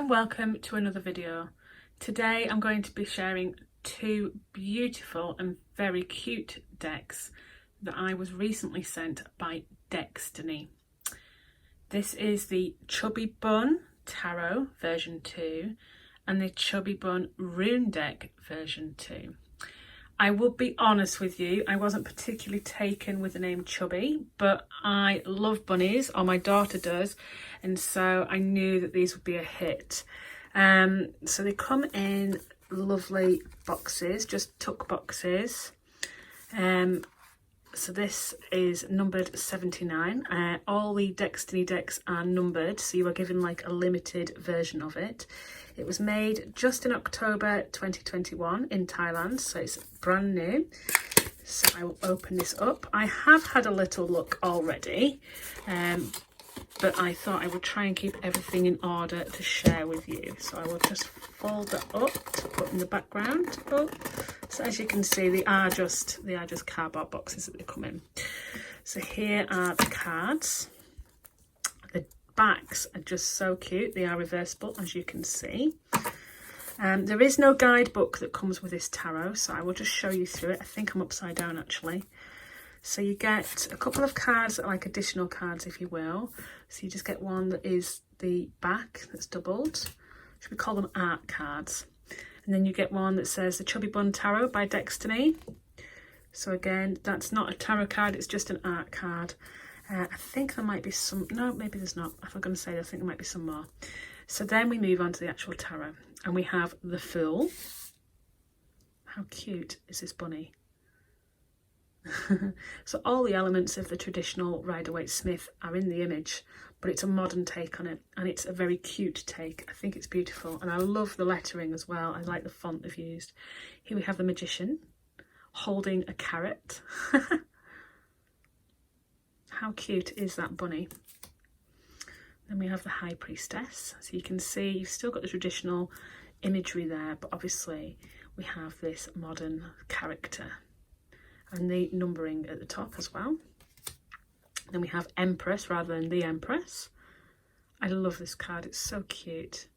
and welcome to another video. Today I'm going to be sharing two beautiful and very cute decks that I was recently sent by Destiny. This is the Chubby Bun Tarot version 2 and the Chubby Bun Rune deck version 2. I will be honest with you, I wasn't particularly taken with the name Chubby, but I love bunnies, or my daughter does, and so I knew that these would be a hit. So they come in lovely boxes, just tuck boxes. So this is numbered 79. All the Destiny decks are numbered, so you are given like a limited version of it. It was made just in October 2021 in Thailand, so it's brand new. So I will open this up. I have had a little look already, but I thought I would try and keep everything in order to share with you. So I will just fold that up to put in the background. Oh, so as you can see, they are just cardboard boxes that they come in. So here are the cards. The backs are just so cute. They are reversible, as you can see. There is no guidebook that comes with this tarot, so I will just show you through it. I think I'm upside down actually. So you get a couple of cards that are like additional cards, if you will. So you just get one that is the back that's doubled. Should we call them art cards? And then you get one that says the Chubby Bun Tarot by Destiny. So again, that's not a tarot card, it's just an art card. I think there might be some, no, maybe there's not. If I'm going to say that, I think there might be some more. So then we move on to the actual tarot. And we have the Fool. How cute is this bunny? So all the elements of the traditional Rider-Waite-Smith are in the image, but it's a modern take on it, and it's a very cute take. I think it's beautiful, and I love the lettering as well. I like the font they've used. Here we have the Magician holding a carrot. How cute is that bunny? Then we have the High Priestess. So you can see you've still got the traditional imagery there, but obviously we have this modern character. And the numbering at the top as well. Then we have Empress rather than the Empress. I love this card, it's so cute.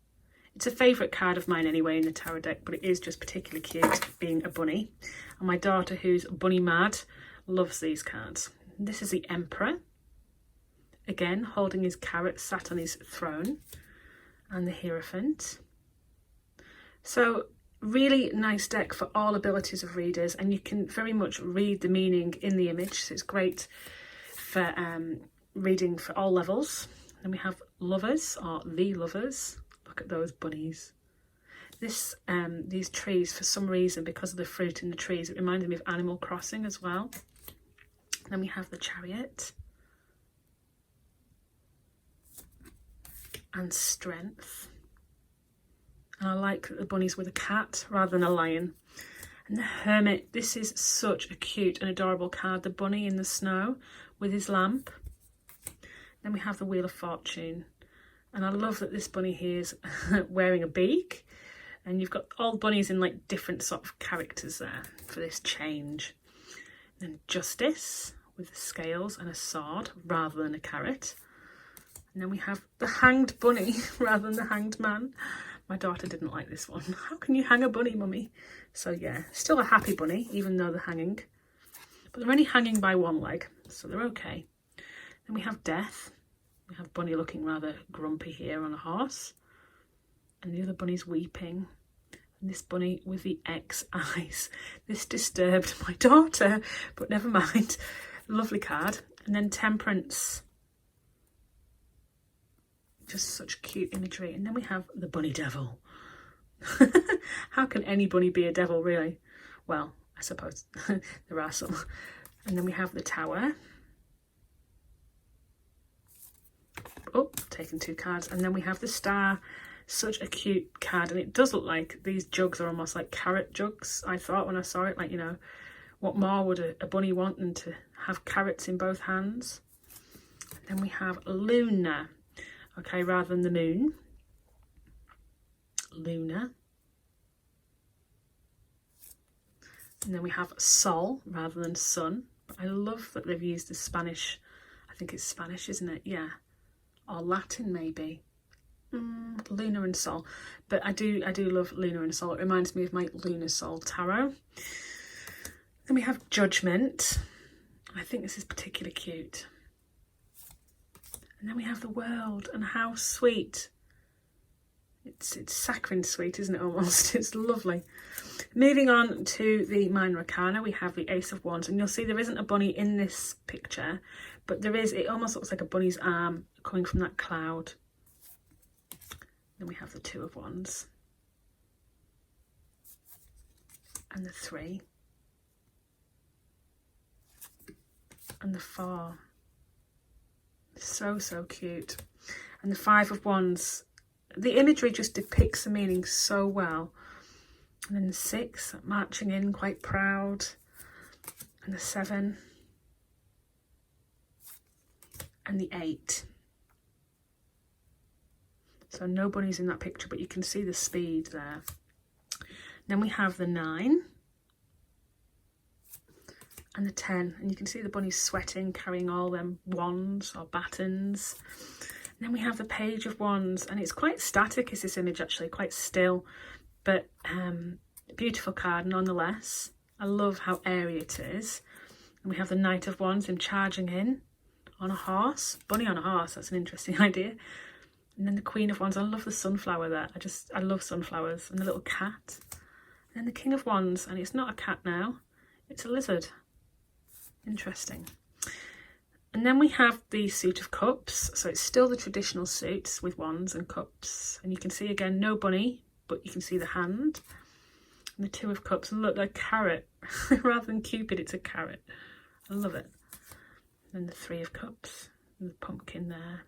It's a favourite card of mine anyway in the tarot deck, but it is just particularly cute being a bunny. And my daughter, who's bunny mad, loves these cards. This is the Emperor, again holding his carrot sat on his throne, and the Hierophant. So really nice deck for all abilities of readers, and you can very much read the meaning in the image, so it's great for reading for all levels. Then we have Lovers, or the Lovers. Look at those bunnies. These trees, for some reason, because of the fruit in the trees, it reminded me of Animal Crossing as well. Then we have the Chariot and Strength. And I like that the bunny's with a cat rather than a lion. And the Hermit, this is such a cute and adorable card. The bunny in the snow with his lamp. Then we have the Wheel of Fortune. And I love that this bunny here is wearing a beak. And you've got all bunnies in like different sort of characters there for this change. Then Justice with the scales and a sword rather than a carrot. And then we have the Hanged Bunny rather than the Hanged Man. My daughter didn't like this one. How can you hang a bunny, mummy? So yeah, still a happy bunny, even though they're hanging. But they're only hanging by one leg, so they're okay. Then we have Death. We have Bunny looking rather grumpy here on a horse. And the other bunny's weeping. And this bunny with the X eyes. This disturbed my daughter, but never mind. Lovely card. And then Temperance. Just such cute imagery. And then we have the Bunny Devil. How can any bunny be a devil, really? Well, I suppose there are some. And then we have the Tower. Oh, taken two cards. And then we have the Star. Such a cute card. And it does look like these jugs are almost like carrot jugs, I thought when I saw it. Like, you know, what more would a bunny want than to have carrots in both hands? And then we have Luna. Okay, rather than the moon. Luna. And then we have Sol rather than sun. But I love that they've used the Spanish. I think it's Spanish, isn't it? Yeah. Or Latin maybe. Luna and Sol, but I do love Luna and Sol. It reminds me of my Luna Sol tarot. Then we have Judgment. I think this is particularly cute. And then we have the World, and how sweet. It's saccharine sweet, isn't it, almost? It's lovely. Moving on to the Minor Arcana, we have the Ace of Wands, and you'll see there isn't a bunny in this picture, but there is, it almost looks like a bunny's arm coming from that cloud. Then we have the Two of Wands. And the 3. And the 4. So, so cute. And the 5 of Wands. The imagery just depicts the meaning so well. And then the 6, marching in, quite proud. And the 7. And the 8. So no bunnies in that picture, but you can see the speed there. Then we have the 9. And the 10. And you can see the bunnies sweating, carrying all them wands or batons. And then we have the Page of Wands. And it's quite static, is this image actually, quite still. But beautiful card nonetheless. I love how airy it is. And we have the Knight of Wands, him charging in on a horse. Bunny on a horse, that's an interesting idea. And then the Queen of Wands. I love the sunflower there. I love sunflowers. And the little cat. And then the King of Wands. And it's not a cat now. It's a lizard. Interesting. And then we have the Suit of Cups. So it's still the traditional suits with wands and cups. And you can see again, no bunny, but you can see the hand. And the Two of Cups. And look, a carrot. Rather than Cupid, it's a carrot. I love it. And then the 3 of Cups. And the pumpkin there.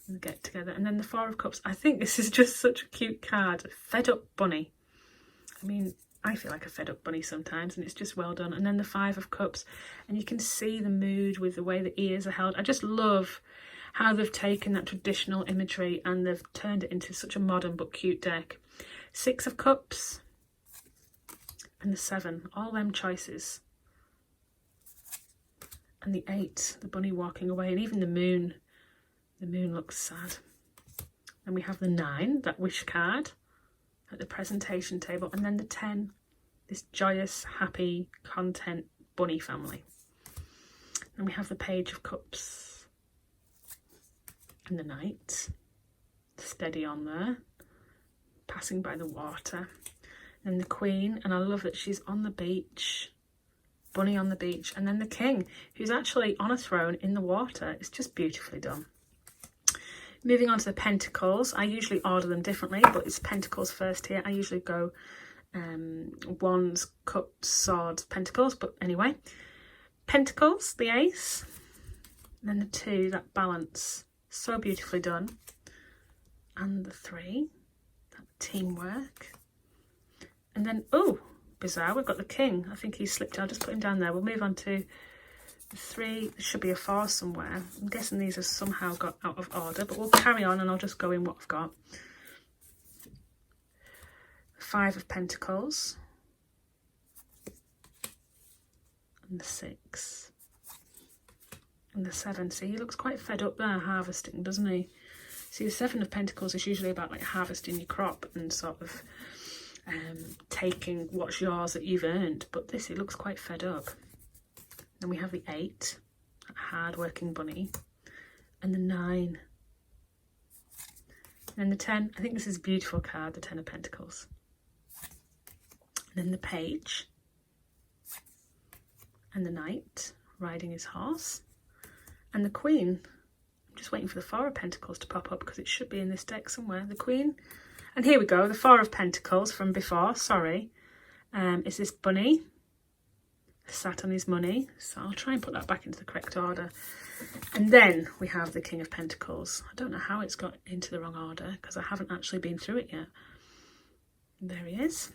And the get together. And then the 4 of Cups. I think this is just such a cute card. A fed up bunny. I mean, I feel like a fed up bunny sometimes, and it's just well done. And then the 5 of Cups, and you can see the mood with the way the ears are held. I just love how they've taken that traditional imagery and they've turned it into such a modern but cute deck. 6 of Cups and the 7, all them choices. And the 8, the bunny walking away, and even the moon. The moon looks sad. And we have the 9, that wish card at the presentation table, and then the 10, this joyous, happy, content bunny family. And we have the Page of Cups and the Knight, steady on there, passing by the water, and the Queen, and I love that she's on the beach, bunny on the beach, and then the King, who's actually on a throne in the water. It's just beautifully done. Moving on to the Pentacles, I usually order them differently, but it's Pentacles first here. I usually go Wands, Cups, Swords, Pentacles, but anyway. Pentacles, the Ace, and then the 2, that balance, so beautifully done. And the 3, that teamwork. And then, oh, bizarre, we've got the King. I think he's slipped, I'll just put him down there. We'll move on to 3, there should be a 4 somewhere. I'm guessing these have somehow got out of order, but we'll carry on and I'll just go in what I've got. 5 of Pentacles. And the 6. And the 7. See, he looks quite fed up there harvesting, doesn't he? See, the 7 of Pentacles is usually about like harvesting your crop and sort of taking what's yours that you've earned. But this, he looks quite fed up. Then we have the 8, that hard-working bunny, and the 9. And then the 10, I think this is a beautiful card, the 10 of Pentacles. And then the Page, and the Knight, riding his horse, and the Queen. I'm just waiting for the 4 of Pentacles to pop up because it should be in this deck somewhere. The Queen, and here we go, the 4 of Pentacles from before, sorry, is this bunny. Sat on his money, so I'll try and put that back into the correct order. And then we have the King of Pentacles. I don't know how it's got into the wrong order because I haven't actually been through it yet. There he is.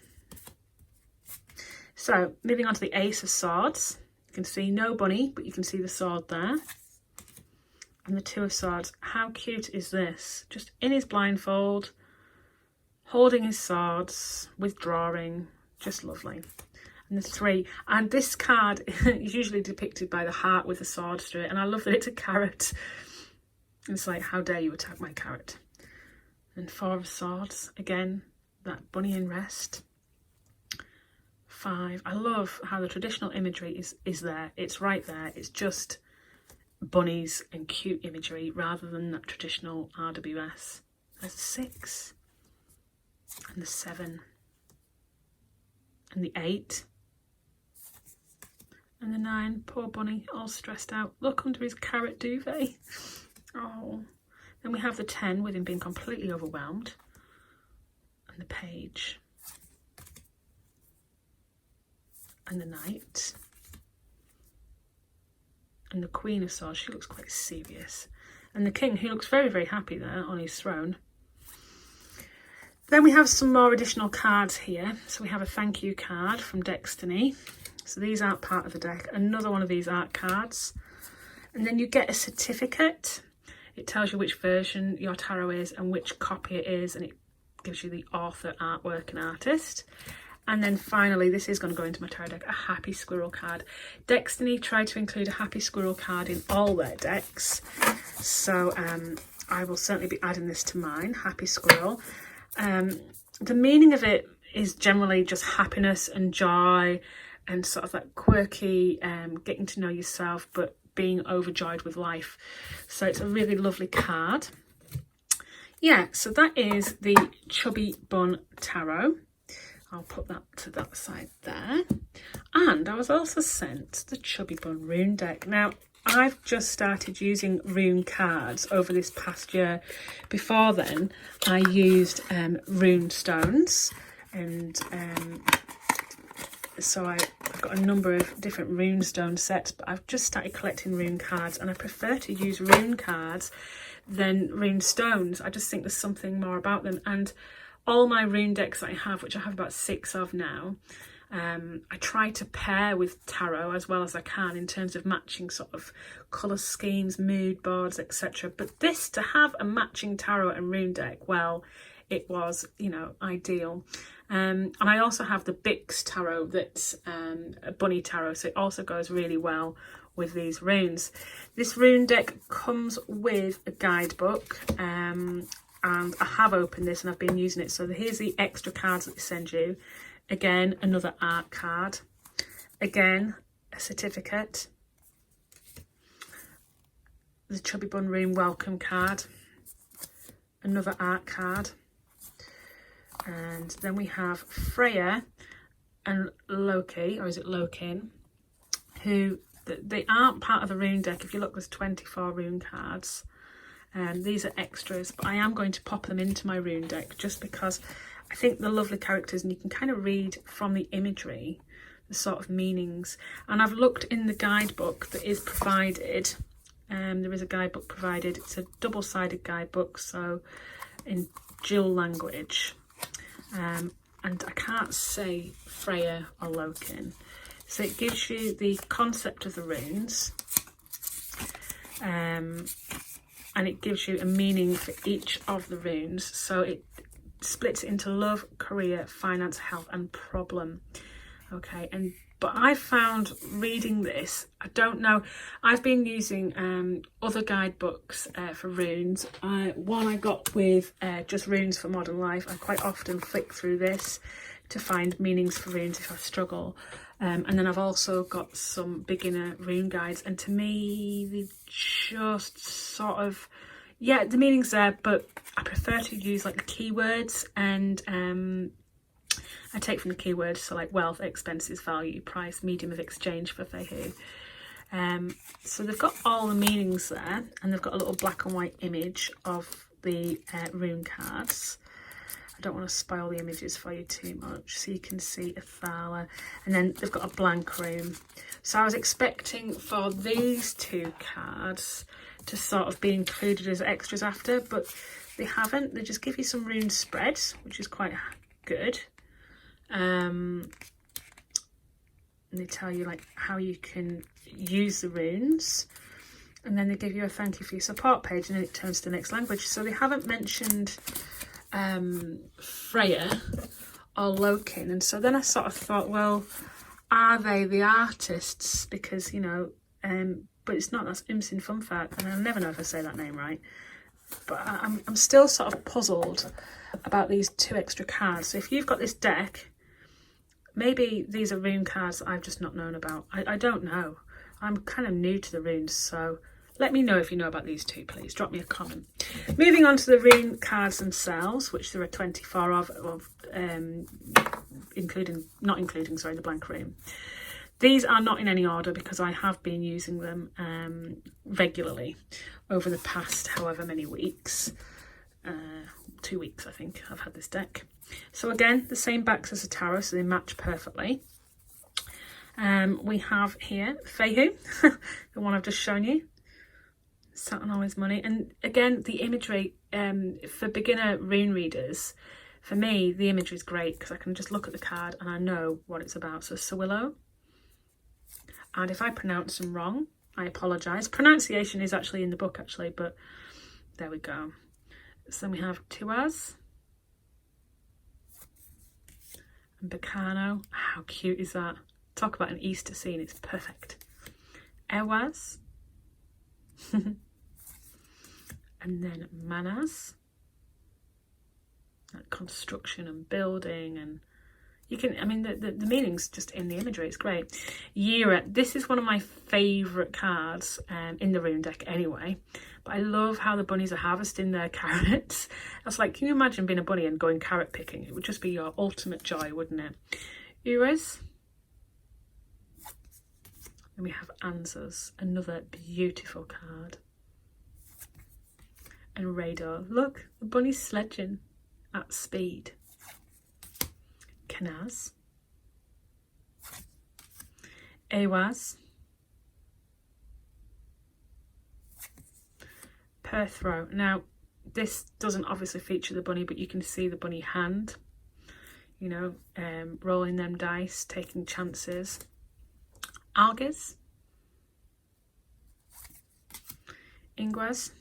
So moving on to the Ace of Swords, you can see no bunny, but you can see the sword there. And the 2 of Swords. How cute is this? Just in his blindfold, holding his swords, withdrawing, just lovely. And the 3, and this card is usually depicted by the heart with the sword through it, and I love that it's a carrot. It's like, how dare you attack my carrot. And 4 of Swords, again, that bunny in rest. 5. I love how the traditional imagery is there. It's right there. It's just bunnies and cute imagery rather than that traditional RWS. There's 6. And the 7. And the 8. And the 9. Poor bunny, all stressed out. Look under his carrot duvet. Oh. Then we have the 10 with him being completely overwhelmed. And the page. And the Knight. And the Queen of Swords, she looks quite serious. And the King, who looks very, very happy there on his throne. Then we have some more additional cards here. So we have a thank you card from Destiny. So these aren't part of the deck. Another one of these art cards. And then you get a certificate. It tells you which version your tarot is and which copy it is. And it gives you the author, artwork and artist. And then finally, this is going to go into my tarot deck, a happy squirrel card. Destiny tried to include a happy squirrel card in all their decks. So I will certainly be adding this to mine, happy squirrel. The meaning of it is generally just happiness and joy and sort of that quirky getting to know yourself but being overjoyed with life. So it's a really lovely card. Yeah, so that is the Chubby Bun Tarot. I'll put that to that side there. And I was also sent the Chubby Bun Rune deck. Now, I've just started using Rune Cards over this past year. Before then, I used rune stones. And so I've got a number of different rune stone sets. But I've just started collecting Rune Cards. And I prefer to use Rune Cards than rune stones. I just think there's something more about them. And all my rune decks that I have, which I have about 6 of now, I try to pair with tarot as well as I can in terms of matching sort of colour schemes, mood boards, etc. But this, to have a matching tarot and rune deck, well, it was, you know, ideal. And I also have the Bix tarot that's a bunny tarot, so it also goes really well with these runes. This rune deck comes with a guidebook. And I have opened this and I've been using it. So here's the extra cards that they send you. Again, another art card. Again, a certificate. The Chubby Bun Rune welcome card. Another art card. And then we have Freya and Loki, or is it Lokin, who, they aren't part of the rune deck. If you look, there's 24 rune cards. These are extras, but I am going to pop them into my rune deck just because I think they're lovely characters and you can kind of read from the imagery the sort of meanings. And I've looked in the guidebook that is provided. There is a guidebook provided. It's a double-sided guidebook, so in dual language. And I can't say Freya or Lokin. So it gives you the concept of the runes. And it gives you a meaning for each of the runes. So it splits into love, career, finance, health and problem. Okay, but I found reading this, I don't know, I've been using other guidebooks for runes. One I got with just Runes for Modern Life. I quite often flick through this to find meanings for runes if I struggle. And then I've also got some beginner rune guides, and to me they just sort of, yeah, the meaning's there, but I prefer to use like the keywords, and I take from the keywords, so like wealth, expenses, value, price, medium of exchange for Fehu. So they've got all the meanings there, and they've got a little black and white image of the rune cards. I don't want to spoil the images for you too much, so you can see Athala, and then they've got a blank room. So I was expecting for these 2 cards to sort of be included as extras after, but they haven't. They just give you some rune spreads, which is quite good. And they tell you like how you can use the runes, and then they give you a thank you for your support page, and then it turns to the next language. So they haven't mentioned Freya or Lokin, and so then I sort of thought, well, are they the artists? Because, you know, but it's not. That's Imsin Funfact, and I never know if I say that name right. but I'm still sort of puzzled about these 2 extra cards. So if you've got this deck, maybe these are rune cards that I've just not known about. I don't know. I'm kind of new to the runes, so let me know if you know about these 2, please. Drop me a comment. Moving on to the rune cards themselves, which there are 24 of not including the blank rune. These are not in any order because I have been using them regularly over the past however many weeks. 2 weeks, I think, I've had this deck. So again, the same backs as the tarot, so they match perfectly. We have here Fehu, the one I've just shown you, sat on all his money. And again, the imagery for beginner rune readers, for me, the imagery is great because I can just look at the card and I know what it's about. So Sawillow. And if I pronounce them wrong, I apologise. Pronunciation is actually in the book, actually, but there we go. So then we have Tuaz and Bacano. How cute is that? Talk about an Easter scene, it's perfect. Ewaz. And then Manas. Like construction and building, and you can, I mean, the meaning's just in the imagery, it's great. Yira, this is one of my favourite cards in the rune deck anyway, but I love how the bunnies are harvesting their carrots. That's like, can you imagine being a bunny and going carrot picking? It would just be your ultimate joy, wouldn't it? Ures. And we have Answers, another beautiful card. And Radar, look, the bunny's sledging at speed. Kanaz, Awaz, Perthrow. Now, this doesn't obviously feature the bunny, but you can see the bunny hand, you know, rolling them dice, taking chances. Algiz, Ingwaz,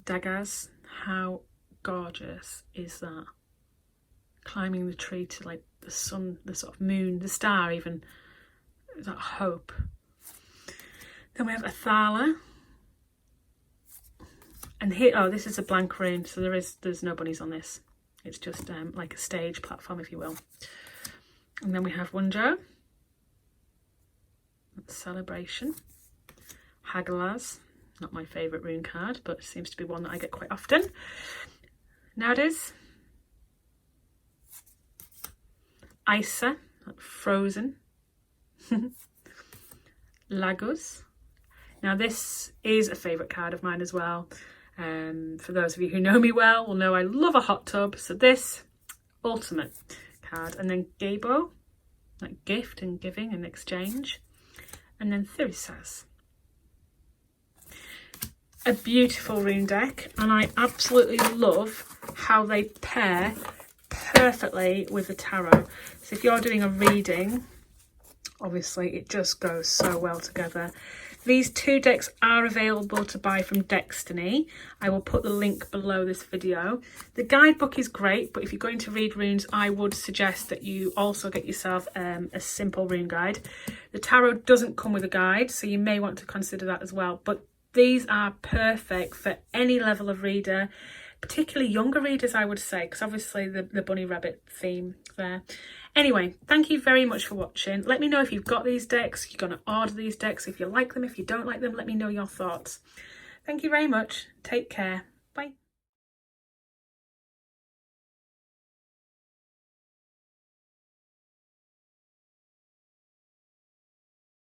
Dagaz. How gorgeous is that? Climbing the tree to like the sun, the sort of moon, the star even, that hope. Then we have Athala. And here, oh, this is a blank rune, so there's no bunnies on this. It's just like a stage platform, if you will. And then we have Wunjo. Celebration. Hagalaz. Not my favourite rune card, but it seems to be one that I get quite often. Nowadays. Isa, Frozen. Lagos. Now this is a favourite card of mine as well. For those of you who know me well will know I love a hot tub. So this, ultimate card. And then Gabo, like gift and giving and exchange. And then Thirisaz. A beautiful rune deck, and I absolutely love how they pair perfectly with the tarot. So if you're doing a reading, obviously it just goes so well together. These 2 decks are available to buy from Destiny. I will put the link below this video. The guidebook is great, but if you're going to read runes, I would suggest that you also get yourself a simple rune guide. The tarot doesn't come with a guide, so you may want to consider that as well. But these are perfect for any level of reader, particularly younger readers, I would say, because obviously the bunny rabbit theme there. Anyway, thank you very much for watching. Let me know if you've got these decks, you're going to order these decks, if you like them, if you don't like them, let me know your thoughts. Thank you very much. Take care. Bye.